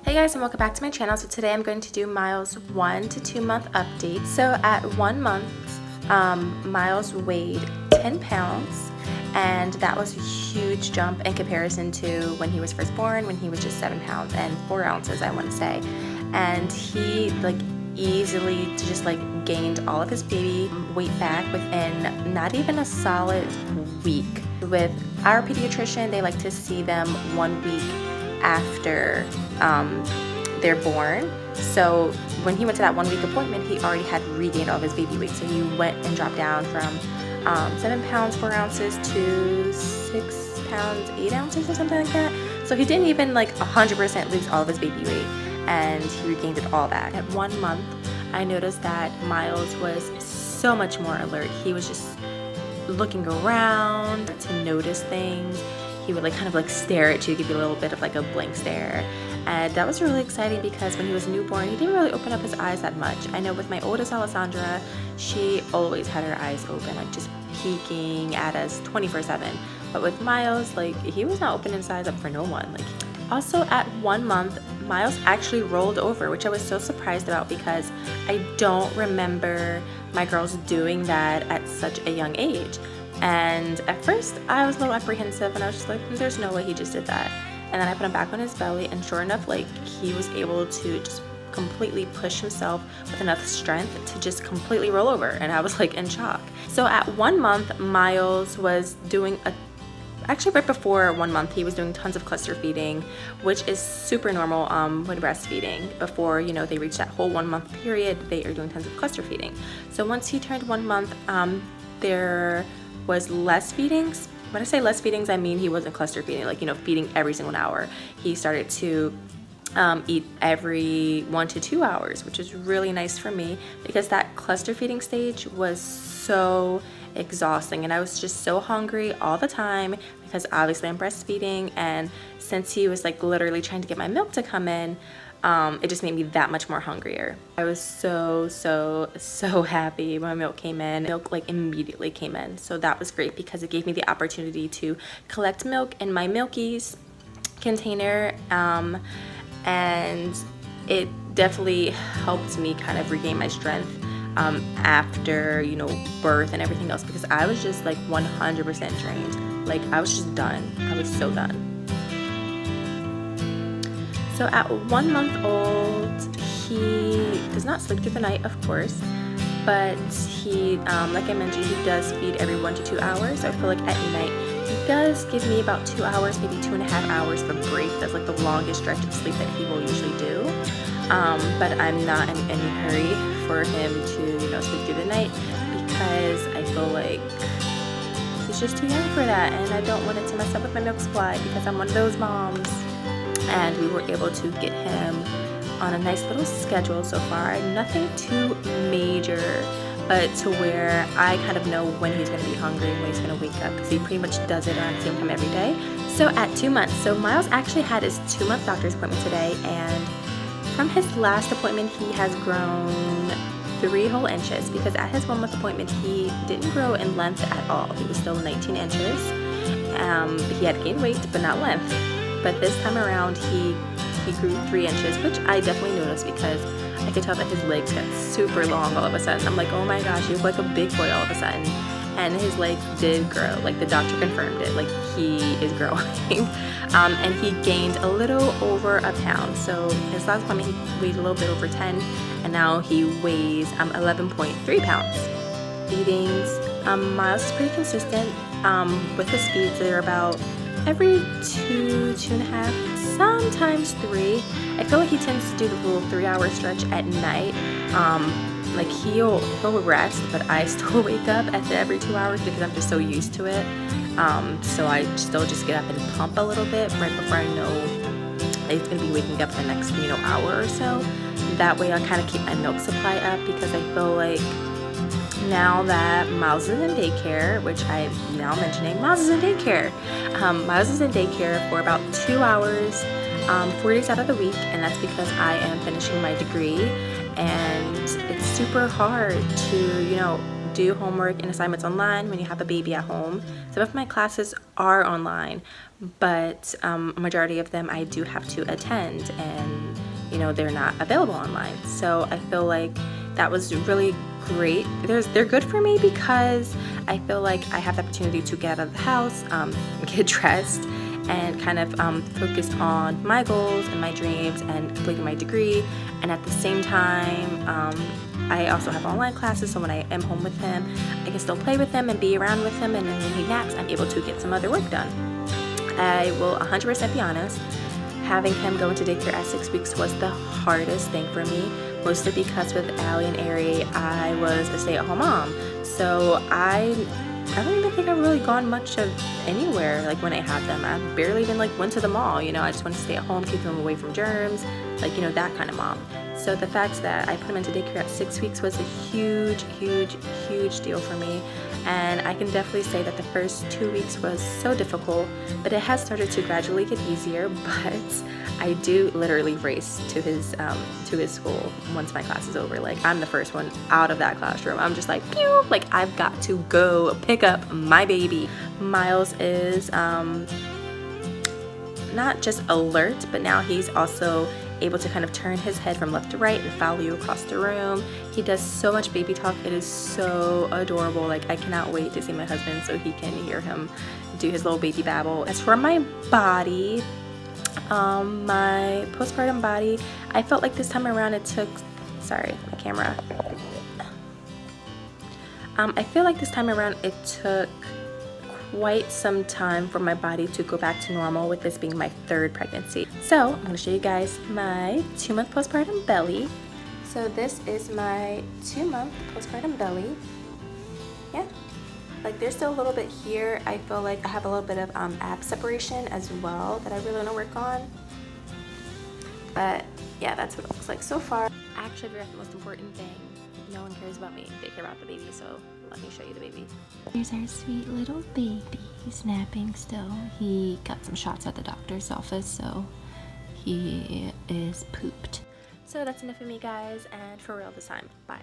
Hey guys, and welcome back to my channel. So today I'm going to do Miles' 1 to 2 month update. So at 1 month, Miles weighed 10 pounds, and that was a huge jump in comparison to when he was first born, when he was just 7 pounds and 4 ounces, I want to say. And he easily just gained all of his baby weight back within not even a solid week. With our pediatrician, they like to see them 1 week after they're born. So when he went to that 1 week appointment, he already had regained all of his baby weight. So he went and dropped down from 7 pounds 4 ounces to 6 pounds 8 ounces or something like that. So he didn't even 100% lose all of his baby weight, and he regained it all back. At 1 month, I noticed that Miles was so much more alert. He was just looking around to notice things. He would kind of stare at you, give you a little bit of a blank stare. And that was really exciting because when he was newborn, he didn't really open up his eyes that much. I know with my oldest Alessandra, she always had her eyes open, just peeking at us 24/7. But with Miles, he was not opening his eyes up for no one. Also at 1 month, Miles actually rolled over, which I was so surprised about because I don't remember my girls doing that at such a young age. And at first I was a little apprehensive, and I was just like, there's no way he just did that. And then I put him back on his belly, and sure enough, he was able to just completely push himself with enough strength to just completely roll over, and I was in shock. So at 1 month, Miles was doing actually right before 1 month, he was doing tons of cluster feeding, which is super normal when breastfeeding. Before they reach that whole 1 month period, they are doing tons of cluster feeding. So once he turned 1 month, there was less feedings. When I say less feedings, I mean he wasn't cluster feeding, feeding every single hour. He started to eat every 1 to 2 hours, which is really nice for me because that cluster feeding stage was so exhausting, and I was just so hungry all the time because obviously I'm breastfeeding, and since he was literally trying to get my milk to come in, it just made me that much more hungrier. I was so happy when my milk came in. Milk immediately came in, so that was great because it gave me the opportunity to collect milk in my Milkies container, and it definitely helped me kind of regain my strength after birth and everything else, because I was just 100% drained. I was just done. I was so done. So at 1 month old, he does not sleep through the night, of course, but he, like I mentioned, he does feed every 1 to 2 hours. So I feel at night, he does give me about 2 hours, maybe 2.5 hours of a break. That's the longest stretch of sleep that he will usually do. But I'm not in any hurry for him to, sleep through the night because I feel he's just too young for that, and I don't want it to mess up with my milk supply because I'm one of those moms. And we were able to get him on a nice little schedule so far. Nothing too major, but to where I kind of know when he's going to be hungry and when he's going to wake up, because he pretty much does it around the same time every day. So at 2 months, so Miles actually had his 2-month doctor's appointment today, and from his last appointment, he has grown 3 whole inches, because at his 1 month appointment, he didn't grow in length at all. He was still 19 inches. He had gained weight, but not length. But this time around, he grew 3 inches, which I definitely noticed because I could tell that his legs got super long all of a sudden. I'm like, oh my gosh, you look like a big boy all of a sudden. And his legs did grow. The doctor confirmed it. He is growing. And he gained a little over a pound. So his last appointment, he weighed a little bit over 10, and now he weighs 11.3 pounds. Feedings, Miles is pretty consistent with his feeds. They're about every 2, 2.5, sometimes 3. I feel he tends to do the little 3-hour stretch at night. He'll rest, but I still wake up after every 2 hours because I'm just so used to it. So I still just get up and pump a little bit right before I know he's going to be waking up the next hour or so. That way I kind of keep my milk supply up, because I feel now that Miles is in daycare, which I'm now mentioning, Miles is in daycare. Miles is in daycare for about 2 hours, 4 days out of the week, and that's because I am finishing my degree, and it's super hard to, do homework and assignments online when you have a baby at home. Some of my classes are online, but a majority of them I do have to attend, and you know, they're not available online. So I feel like that was really great. They're good for me because I feel like I have the opportunity to get out of the house, get dressed, and kind of focus on my goals and my dreams and completing my degree. And at the same time, I also have online classes, so when I am home with him, I can still play with him and be around with him, and then when he naps, I'm able to get some other work done. I will 100% be honest, having him go into daycare at 6 weeks was the hardest thing for me, mostly because with Allie and Ari, I was a stay-at-home mom. So I don't even think I've really gone much of anywhere, like when I had them. I barely even like went to the mall, you know. I just want to stay at home, keep them away from germs, like, you know, that kind of mom. So the fact that I put him into daycare at 6 weeks was a huge deal for me. And I can definitely say that the first 2 weeks was so difficult, but it has started to gradually get easier. But I do literally race to his school once my class is over. Like, I'm the first one out of that classroom. I'm just like, pew, like I've got to go pick up my baby. Miles is not just alert, but now he's also able to kind of turn his head from left to right and follow you across the room. He does so much baby talk. It is so adorable. Like, I cannot wait to see my husband so he can hear him do his little baby babble. As for my body, my postpartum body, I felt like this time around it took, sorry, my camera. I feel like this time around it took quite some time for my body to go back to normal, with this being my 3rd pregnancy. So I'm going to show you guys my 2-month postpartum belly. So this is my 2-month postpartum belly. Yeah, like there's still a little bit here. I feel like I have a little bit of ab separation as well that I really want to work on. But yeah, that's what it looks like so far. I actually forgot the most important thing. No one cares about me. They care about the baby, so let me show you the baby. Here's our sweet little baby. He's napping still. He got some shots at the doctor's office, so he is pooped. So that's enough of me, guys, and for real this time. Bye.